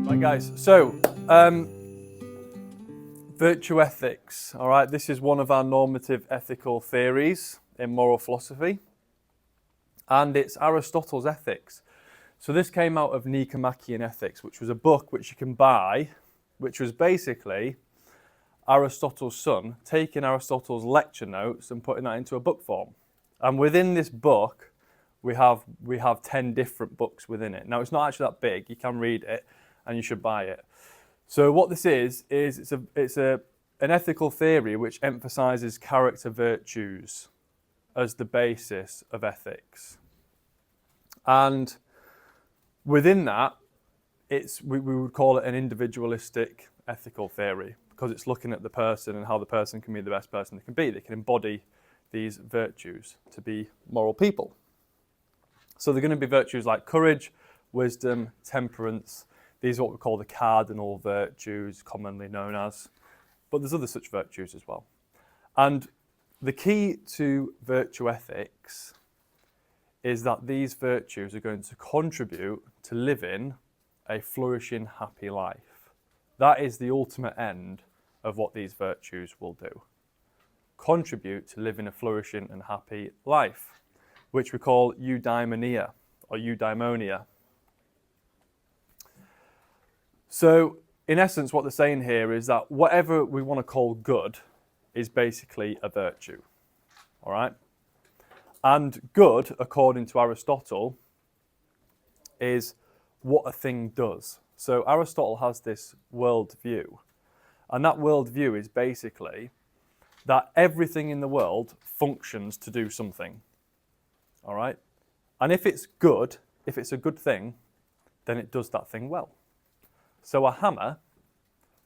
Right, guys, so virtue ethics, all right, this is one of our normative ethical theories in moral philosophy, and it's Aristotle's ethics. So this came out of Nicomachean Ethics, which was a book which you can buy, which was basically Aristotle's son taking Aristotle's lecture notes and putting that into a book form. And within this book, we have 10 different books within it. Now, it's not actually that big. You can read it, and you should buy it. So what this is it's an ethical theory which emphasizes character virtues as the basis of ethics. And within that, we would call it an individualistic ethical theory, because it's looking at the person and how the person can be the best person they can be. They can embody these virtues to be moral people. So they're going to be virtues like courage, wisdom, temperance. These are what we call the cardinal virtues, commonly known as. But there's other such virtues as well. And the key to virtue ethics is that these virtues are going to contribute to living a flourishing, happy life. That is the ultimate end of what these virtues will do. Contribute to living a flourishing and happy life, which we call eudaimonia or eudaimonia. So, in essence, what they're saying here is that whatever we want to call good is basically a virtue. All right? And good, according to Aristotle, is what a thing does. So Aristotle has this worldview. And that worldview is basically that everything in the world functions to do something. All right? And if it's good, if it's a good thing, then it does that thing well. So a hammer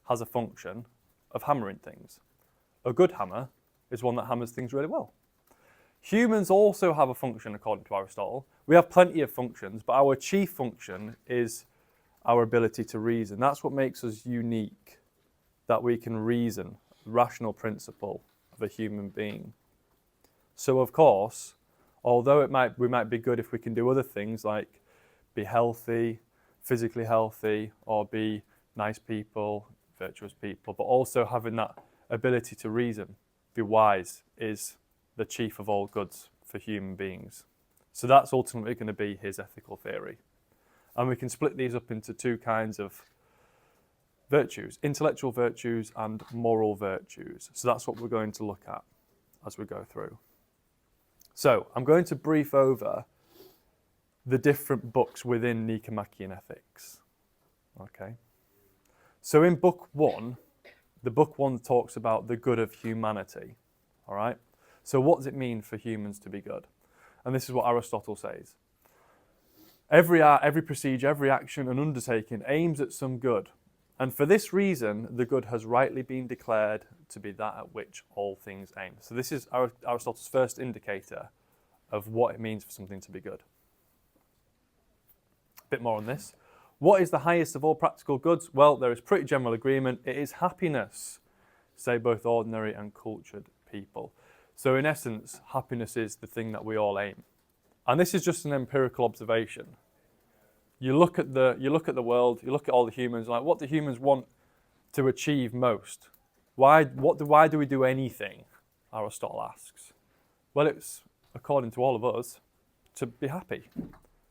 has a function of hammering things. A good hammer is one that hammers things really well. Humans also have a function, according to Aristotle. We have plenty of functions, but our chief function is our ability to reason. That's what makes us unique, that we can reason, rational principle of a human being. So of course, although we might be good if we can do other things like be healthy, physically healthy, or be nice people, virtuous people, but also having that ability to reason, be wise, is the chief of all goods for human beings. So that's ultimately going to be his ethical theory. And we can split these up into two kinds of virtues, intellectual virtues and moral virtues. So that's what we're going to look at as we go through. So I'm going to brief over the different books within Nicomachean Ethics. Okay. So in book one talks about the good of humanity. All right. So what does it mean for humans to be good? And this is what Aristotle says. Every art, every procedure, every action and undertaking aims at some good. And for this reason, the good has rightly been declared to be that at which all things aim. So this is Aristotle's first indicator of what it means for something to be good. A bit more on this. What is the highest of all practical goods? Well, there is pretty general agreement. It is happiness, say both ordinary and cultured people. So in essence, happiness is the thing that we all aim. And this is just an empirical observation. You look at the world, you look at all the humans, like what do humans want to achieve most? Why do we do anything? Aristotle asks. Well, it's, according to all of us, to be happy,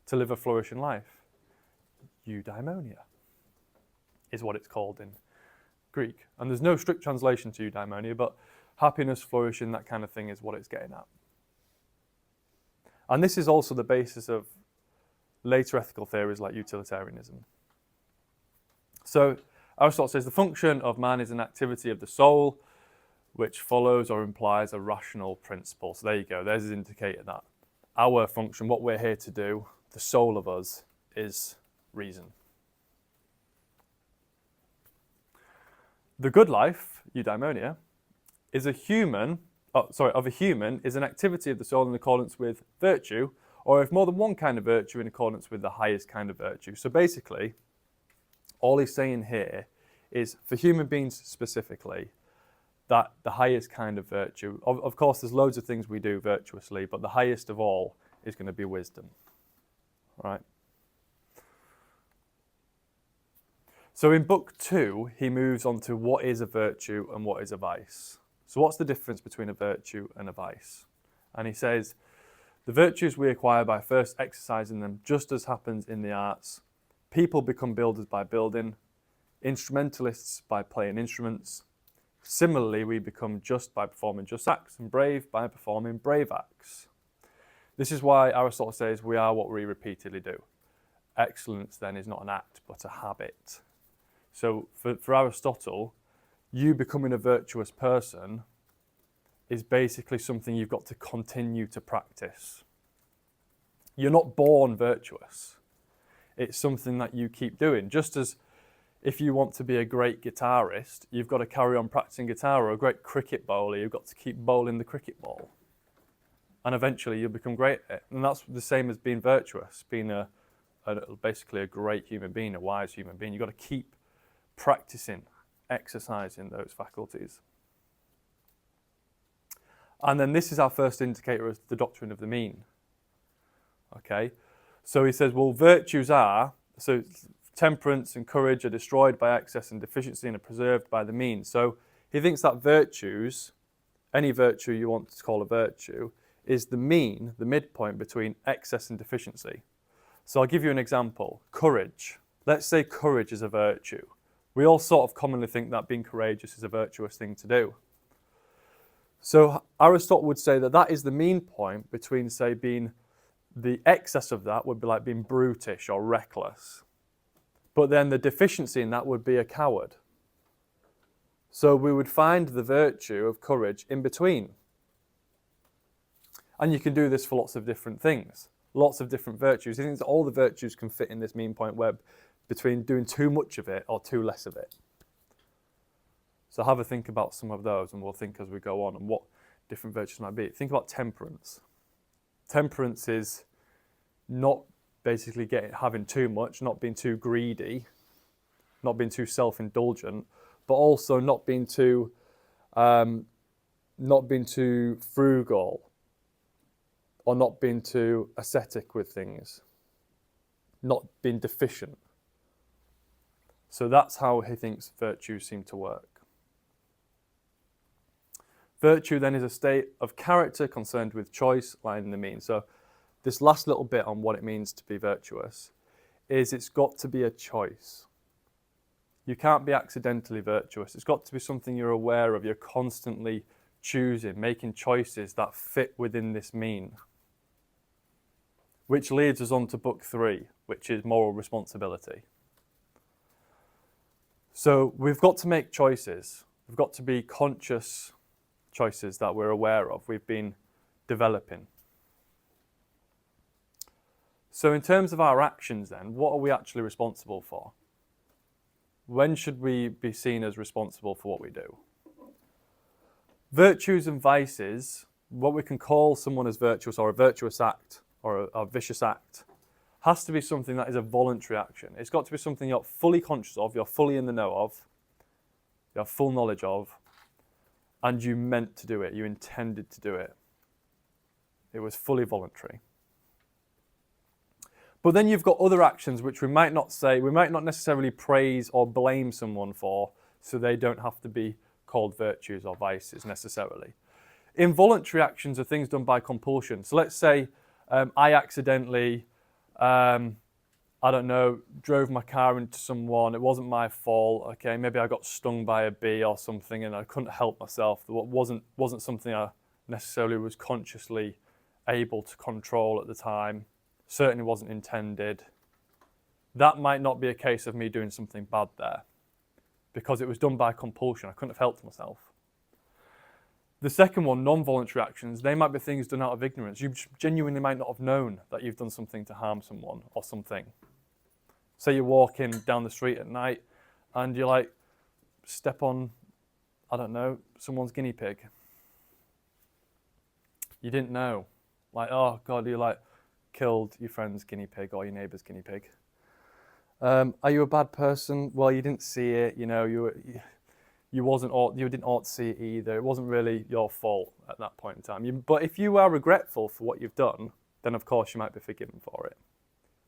to live a flourishing life. Eudaimonia is what it's called in Greek. And there's no strict translation to eudaimonia, but happiness, flourishing, that kind of thing is what it's getting at. And this is also the basis of later ethical theories like utilitarianism. So Aristotle says the function of man is an activity of the soul which follows or implies a rational principle. So there you go, there's his indicator that our function, what we're here to do, the soul of us, is reason. The good life, eudaimonia, of a human is an activity of the soul in accordance with virtue, or if more than one kind of virtue, in accordance with the highest kind of virtue. So basically, all he's saying here is for human beings specifically, that the highest kind of virtue, of course there's loads of things we do virtuously, but the highest of all is going to be wisdom. Right? So in book 2, he moves on to what is a virtue and what is a vice. So what's the difference between a virtue and a vice? And he says, the virtues we acquire by first exercising them, just as happens in the arts. People become builders by building, instrumentalists by playing instruments. Similarly, we become just by performing just acts and brave by performing brave acts. This is why Aristotle says we are what we repeatedly do. Excellence then is not an act, but a habit. So for Aristotle, you becoming a virtuous person is basically something you've got to continue to practice. You're not born virtuous. It's something that you keep doing. Just as if you want to be a great guitarist, you've got to carry on practicing guitar, or a great cricket bowler, you've got to keep bowling the cricket ball. And eventually you'll become great at it. And that's the same as being virtuous, being basically a great human being, a wise human being. You've got to keep practicing, exercising those faculties. And then this is our first indicator of the doctrine of the mean. Okay, so he says, well, virtues are, so temperance and courage are destroyed by excess and deficiency and are preserved by the mean. So he thinks that virtues, any virtue you want to call a virtue, is the mean, the midpoint between excess and deficiency. So I'll give you an example. Courage. Let's say courage is a virtue. We all sort of commonly think that being courageous is a virtuous thing to do. So Aristotle would say that that is the mean point between, say, being the excess of that would be like being brutish or reckless. But then the deficiency in that would be a coward. So we would find the virtue of courage in between. And you can do this for lots of different things, lots of different virtues. He thinks that all the virtues can fit in this mean point web between doing too much of it or too less of it. So have a think about some of those, and we'll think as we go on and what different virtues might be. Think about temperance. Temperance is not basically having too much, not being too greedy, not being too self-indulgent, but also not being too frugal, or not being too ascetic with things, not being deficient. So that's how he thinks virtues seem to work. Virtue then is a state of character concerned with choice, lying in the mean. So this last little bit on what it means to be virtuous is it's got to be a choice. You can't be accidentally virtuous. It's got to be something you're aware of. You're constantly choosing, making choices that fit within this mean. Which leads us on to book 3, which is moral responsibility. So we've got to make choices. We've got to be conscious choices that we're aware of, we've been developing. So in terms of our actions then, what are we actually responsible for? When should we be seen as responsible for what we do? Virtues and vices, what we can call someone as virtuous or a virtuous act or a vicious act, has to be something that is a voluntary action. It's got to be something you're fully conscious of, you're fully in the know of, you have full knowledge of, and you meant to do it, you intended to do it. It was fully voluntary. But then you've got other actions which we might not necessarily praise or blame someone for, so they don't have to be called virtues or vices necessarily. Involuntary actions are things done by compulsion. So let's say I accidentally, drove my car into someone. It wasn't my fault. Okay, maybe I got stung by a bee or something, and I couldn't help myself. It wasn't something I necessarily was consciously able to control at the time. Certainly wasn't intended. That might not be a case of me doing something bad there, because it was done by compulsion. I couldn't have helped myself. The second one, non-voluntary actions, they might be things done out of ignorance. You genuinely might not have known that you've done something to harm someone or something. Say you're walking down the street at night and you step on, someone's guinea pig. You didn't know. Oh God, you killed your friend's guinea pig or your neighbour's guinea pig. Are you a bad person? Well, you didn't see it, you didn't ought to see it either. It wasn't really your fault at that point in time. But if you are regretful for what you've done, then of course you might be forgiven for it.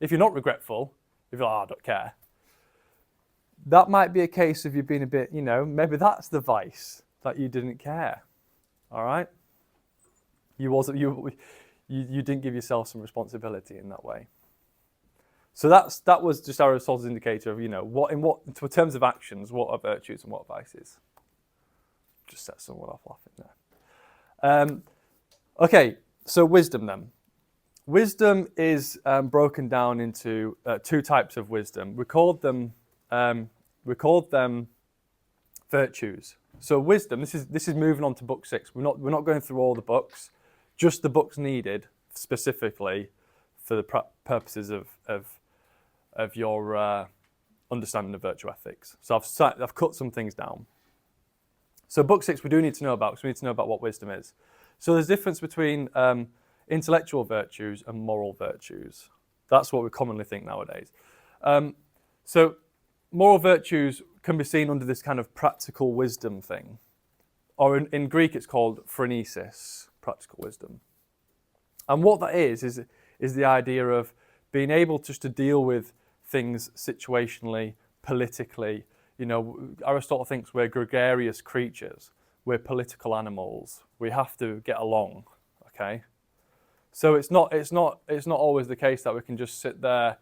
If you're not regretful, if you're like, oh, I don't care, that might be a case of you being a bit, maybe that's the vice, that you didn't care. All right? You didn't give yourself some responsibility in that way. So that was just Aristotle's indicator of, in terms of actions, what are virtues and what are vices. Just set someone off laughing there. Okay, so wisdom then. Wisdom is broken down into two types of wisdom. We called them virtues. So wisdom. This is moving on to book 6. We're not going through all the books, just the books needed specifically for the purposes of your understanding of virtue ethics. So I've cut some things down. So book 6 we do need to know about, because we need to know about what wisdom is. So there's a difference between intellectual virtues and moral virtues. That's what we commonly think nowadays. So moral virtues can be seen under this kind of practical wisdom thing. Or in Greek it's called phronesis, practical wisdom. And what that is the idea of being able just to deal with things situationally, politically. Aristotle thinks we're gregarious creatures. We're political animals. We have to get along, okay? So it's not always the case that we can just sit there,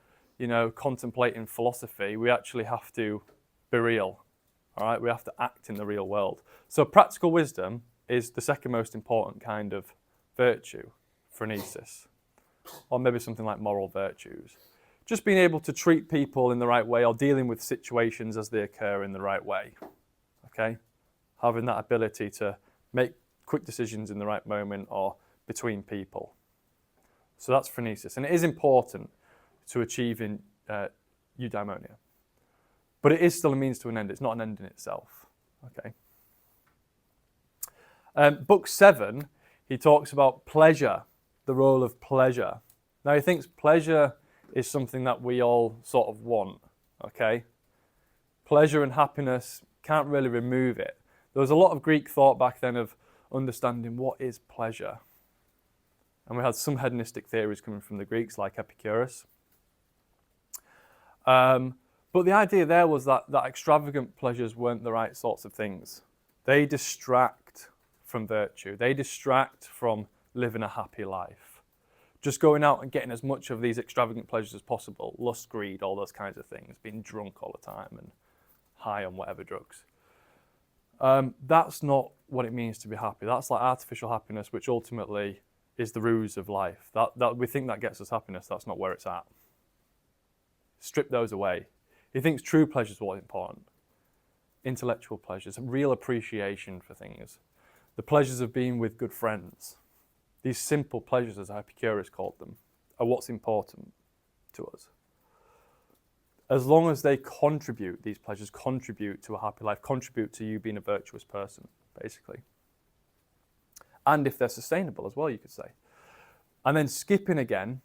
contemplating philosophy. We actually have to be real, all right? We have to act in the real world. So practical wisdom is the second most important kind of virtue, phronesis, or maybe something like moral virtues. Just being able to treat people in the right way or dealing with situations as they occur in the right way, okay? Having that ability to make quick decisions in the right moment or between people. So that's phronesis. And it is important to achieving eudaimonia. But it is still a means to an end. It's not an end in itself, okay? Book 7, he talks about pleasure, the role of pleasure. Now he thinks pleasure is something that we all sort of want, okay? Pleasure and happiness, can't really remove it. There was a lot of Greek thought back then of understanding what is pleasure. And we had some hedonistic theories coming from the Greeks, like Epicurus. But the idea there was that extravagant pleasures weren't the right sorts of things. They distract from virtue. They distract from living a happy life. Just going out and getting as much of these extravagant pleasures as possible, lust, greed, all those kinds of things, being drunk all the time and high on whatever drugs. That's not what it means to be happy. That's like artificial happiness, which ultimately is the ruse of life. That we think that gets us happiness. That's not where it's at. Strip those away. He thinks true pleasure is what's important. Intellectual pleasures, real appreciation for things. The pleasures of being with good friends. These simple pleasures, as Epicurus called them, are what's important to us. As long as they contribute, these pleasures contribute to a happy life, contribute to you being a virtuous person, basically. And if they're sustainable as well, you could say. And then skipping again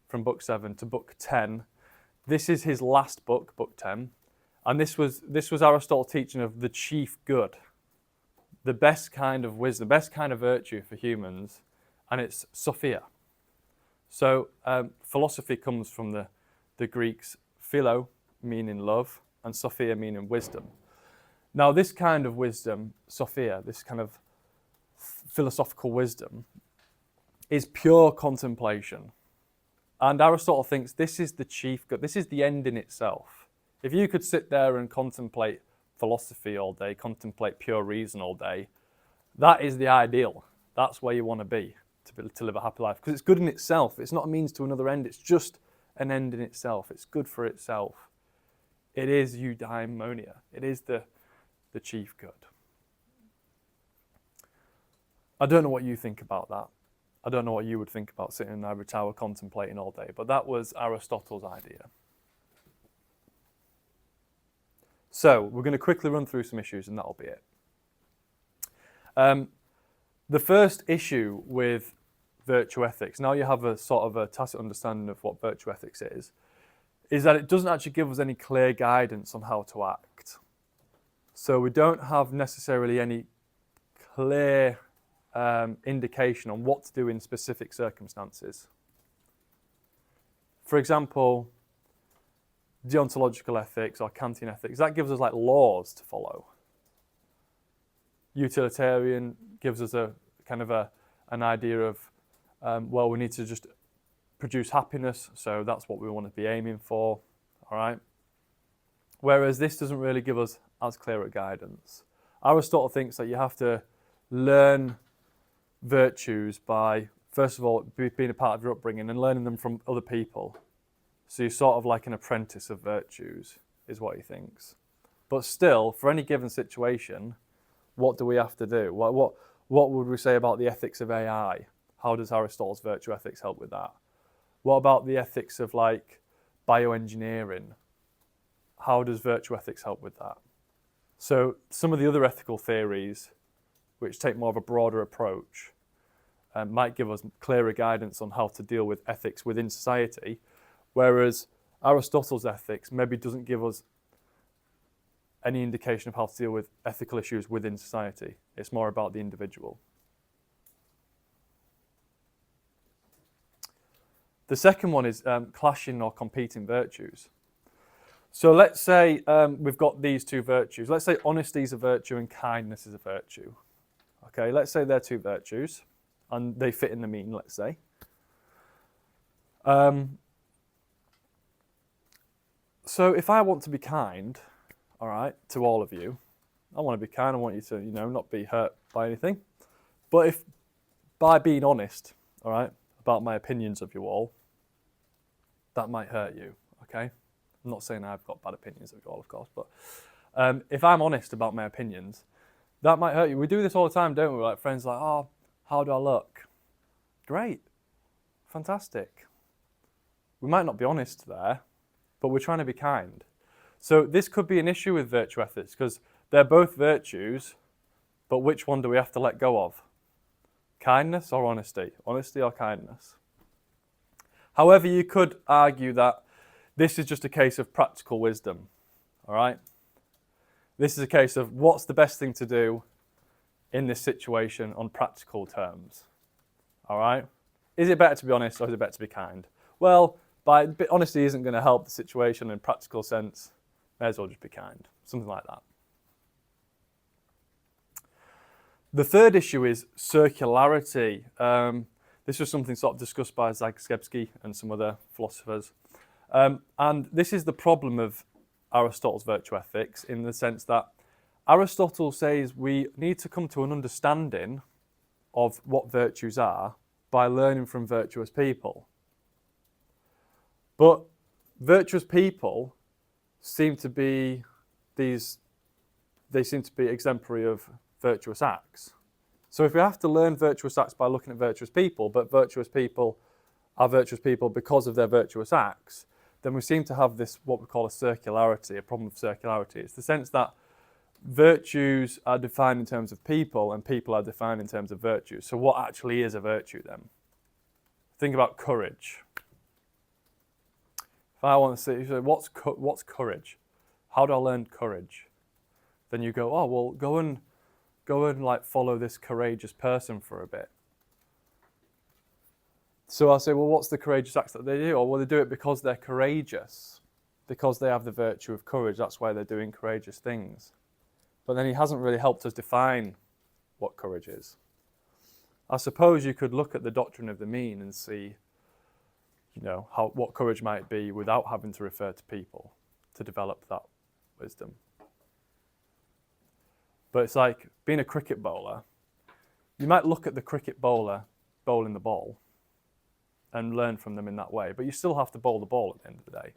from book 7 to book 10, this is his last book, book 10, and this was Aristotle's teaching of the chief good, the best kind of wisdom, the best kind of virtue for humans, and it's Sophia. So philosophy comes from the Greeks philo, meaning love, and Sophia, meaning wisdom. Now this kind of wisdom, Sophia, this kind of philosophical wisdom, is pure contemplation. And Aristotle thinks this is the chief good, this is the end in itself. If you could sit there and contemplate philosophy all day, contemplate pure reason all day, that is the ideal. That's where you want to be to live a happy life. Because it's good in itself. It's not a means to another end. It's just an end in itself. It's good for itself. It is eudaimonia. It is the chief good. I don't know what you think about that. I don't know what you would think about sitting in an ivory tower contemplating all day, but that was Aristotle's idea. So we're going to quickly run through some issues and that'll be it. The first issue with virtue ethics, now you have a sort of a tacit understanding of what virtue ethics is that it doesn't actually give us any clear guidance on how to act. So we don't have necessarily any clear indication on what to do in specific circumstances. for example, deontological ethics or Kantian ethics, that gives us like laws to follow. Utilitarian gives us a kind of an idea of, well, we need to just produce happiness, so that's what we want to be aiming for, all right? Whereas this doesn't really give us as clear a guidance. Aristotle thinks that you have to learn virtues by, first of all, being a part of your upbringing and learning them from other people. So you're sort of like an apprentice of virtues, is what he thinks. But still, for any given situation, what do we have to do? What would we say about the ethics of AI? How does Aristotle's virtue ethics help with that? What about the ethics of like bioengineering? How does virtue ethics help with that? So some of the other ethical theories, which take more of a broader approach, might give us clearer guidance on how to deal with ethics within society, whereas Aristotle's ethics maybe doesn't give us any indication of how to deal with ethical issues within society. It's more about the individual. The second one is clashing or competing virtues. So let's say we've got these two virtues. Let's say honesty is a virtue and kindness is a virtue. Okay, let's say they're two virtues and they fit in the mean, let's say. So if I want to be kind, all right, to all of you, I want to be kind, I want you to, not be hurt by anything. But if by being honest, all right, about my opinions of you all, that might hurt you, okay? I'm not saying I've got bad opinions of you all, of course, but if I'm honest about my opinions, that might hurt you. We do this all the time, don't we? Like friends like, oh, how do I look? Great, fantastic. We might not be honest there, but we're trying to be kind. So this could be an issue with virtue ethics because they're both virtues, but which one do we have to let go of? Kindness or honesty? Honesty or kindness? However, you could argue that this is just a case of practical wisdom, all right? This is a case of what's the best thing to do in this situation on practical terms, all right? Is it better to be honest or is it better to be kind? Well, honesty isn't going to help the situation in practical sense. May as well just be kind, something like that. The third issue is circularity. This was something sort of discussed by Zagrebsky and some other philosophers. And this is the problem of Aristotle's virtue ethics in the sense that Aristotle says we need to come to an understanding of what virtues are by learning from virtuous people. But virtuous people seem to be exemplary of virtuous acts. So if we have to learn virtuous acts by looking at virtuous people, but virtuous people are virtuous people because of their virtuous acts, then we seem to have this, what we call a circularity, a problem of circularity. It's the sense that virtues are defined in terms of people and people are defined in terms of virtues. So what actually is a virtue then? Think about courage. If I want to say, what's courage? How do I learn courage? Then you go, oh, well, go and like follow this courageous person for a bit. So I'll say, well, what's the courageous acts that they do? Or well, they do it because they're courageous, because they have the virtue of courage. That's why they're doing courageous things. But then he hasn't really helped us define what courage is. I suppose you could look at the doctrine of the mean and see, what courage might be without having to refer to people to develop that wisdom. But it's like being a cricket bowler. You might look at the cricket bowler bowling the ball and learn from them in that way, but you still have to bowl the ball at the end of the day.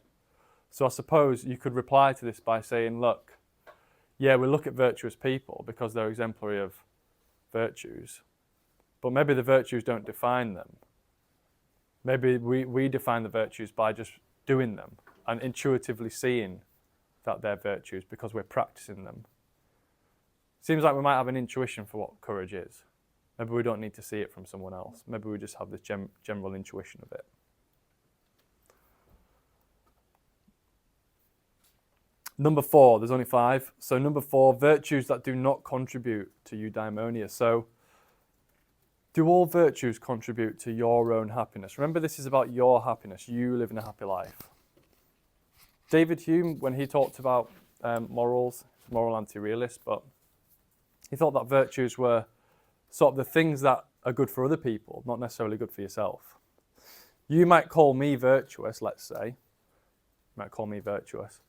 So I suppose you could reply to this by saying, look, yeah, we look at virtuous people because they're exemplary of virtues, but maybe the virtues don't define them. Maybe we define the virtues by just doing them and intuitively seeing that they're virtues because we're practicing them. Seems like we might have an intuition for what courage is. Maybe we don't need to see it from someone else. Maybe we just have this general intuition of it. Number 4, there's only 5. So number 4, virtues that do not contribute to eudaimonia. So do all virtues contribute to your own happiness? Remember, this is about your happiness, you living a happy life. David Hume, when he talked about morals, he's a moral anti-realist, but he thought that virtues were sort of the things that are good for other people, not necessarily good for yourself. You might call me virtuous, let's say. You might call me virtuous.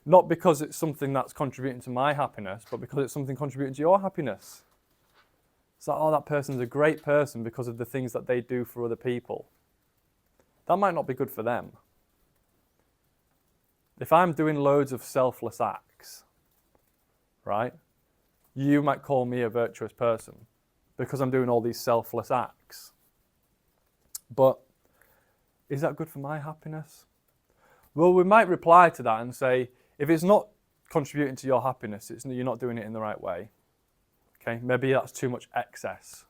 Not because it's something that's contributing to my happiness, but because it's something contributing to your happiness. It's like, oh, that person's a great person because of the things that they do for other people. That might not be good for them. If I'm doing loads of selfless acts, right, you might call me a virtuous person because I'm doing all these selfless acts. But is that good for my happiness? Well, we might reply to that and say, if it's not contributing to your happiness, you're not doing it in the right way. Okay, maybe that's too much excess.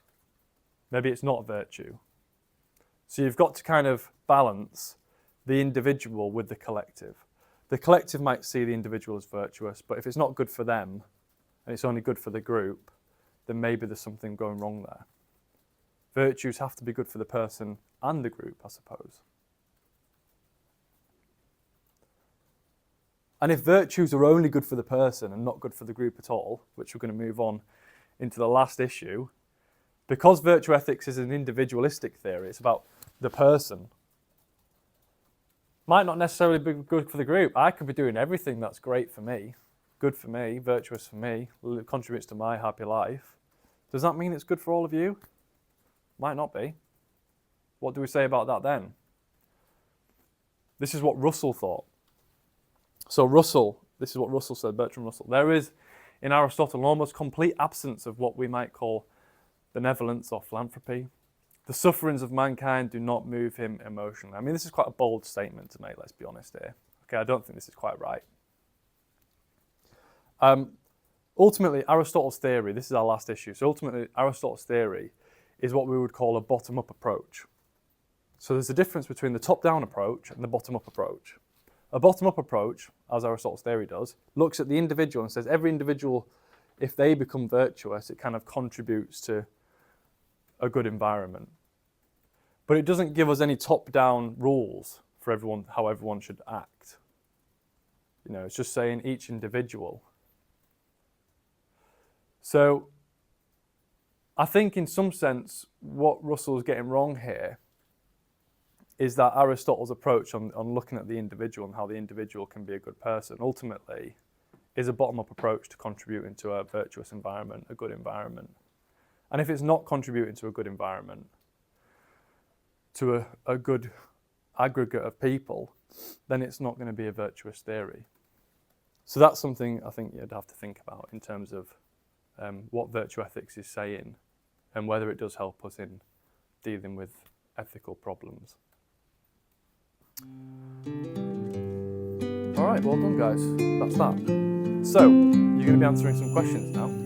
Maybe it's not a virtue. So you've got to kind of balance the individual with the collective. The collective might see the individual as virtuous, but if it's not good for them, and it's only good for the group, then maybe there's something going wrong there. Virtues have to be good for the person and the group, I suppose. And if virtues are only good for the person and not good for the group at all, which we're going to move on into the last issue, because virtue ethics is an individualistic theory, it's about the person, might not necessarily be good for the group. I could be doing everything that's great for me, good for me, virtuous for me, contributes to my happy life. Does that mean it's good for all of you? Might not be. What do we say about that then? This is what Russell thought. So this is what Russell said, Bertrand Russell. There is, in Aristotle, an almost complete absence of what we might call benevolence or philanthropy. The sufferings of mankind do not move him emotionally. I mean, this is quite a bold statement to make, let's be honest here. Okay, I don't think this is quite right. Ultimately, Aristotle's theory, this is our last issue, so ultimately Aristotle's theory is what we would call a bottom-up approach. So there's a difference between the top-down approach and the bottom-up approach. A bottom-up approach, as Aristotle's theory does, looks at the individual and says every individual, if they become virtuous, it kind of contributes to a good environment. But it doesn't give us any top-down rules for everyone, how everyone should act. You know, it's just saying each individual. So I think in some sense what Russell's getting wrong here is that Aristotle's approach on looking at the individual and how the individual can be a good person ultimately is a bottom-up approach to contributing to a virtuous environment, a good environment. And if it's not contributing to a good environment, to a good aggregate of people, then it's not going to be a virtuous theory. So that's something I think you'd have to think about in terms of what virtue ethics is saying and whether it does help us in dealing with ethical problems. All right, well done guys, that's that. So, you're going to be answering some questions now.